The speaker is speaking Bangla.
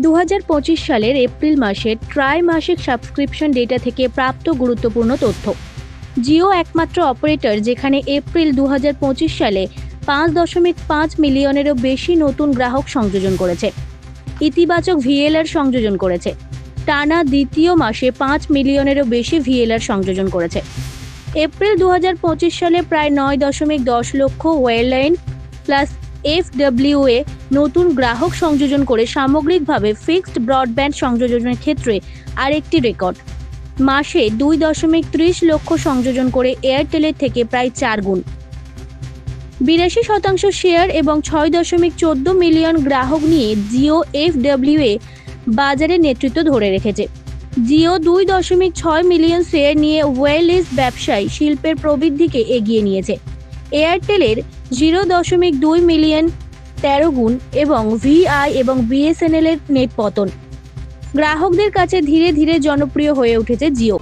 2025 সালের এপ্রিল মাসের ত্রৈমাসিক সাবস্ক্রিপশন ডেটা থেকে প্রাপ্ত গুরুত্বপূর্ণ তথ্য। জিও একমাত্র অপারেটর যেখানে এপ্রিল 2025 সালে 5.5 মিলিয়নেরও বেশি নতুন গ্রাহক সংযোজন করেছে, ইতিবাচক ভিএলআর সংযোজন করেছে। টানা দ্বিতীয় মাসে 5 মিলিয়নেরও বেশি ভিএলআর সংযোজন করেছে। এপ্রিল 2025 সালে প্রায় 9.10 লক্ষ ওয়্যারলাইন প্লাস FWA নতুন গ্রাহক সংযোজন করে সামগ্রিকভাবে ফিক্সড ব্রডব্যান্ড সংযোজনের ক্ষেত্রে আরেকটি রেকর্ড। মাসে 2.30 লক্ষ সংযোজন করে এয়ারটেলের থেকে প্রায় 4 গুণ। 82% শেয়ার এবং 6.14 মিলিয়ন গ্রাহক নিয়ে জিও FWA বাজারে নেতৃত্ব ধরে রেখেছে। জিও 2.6 মিলিয়ন শেয়ার নিয়ে ওয়্যারলেস ব্যবসায় শিল্পের প্রবৃদ্ধিকে এগিয়ে নিয়েছে। এয়ারটেলের 0.2 মিলিয়ন 13 গুণ এবং VI এবং BSNL এর নেট পতন। গ্রাহকদের কাছে ধীরে ধীরে জনপ্রিয় হয়ে উঠেছে জিও।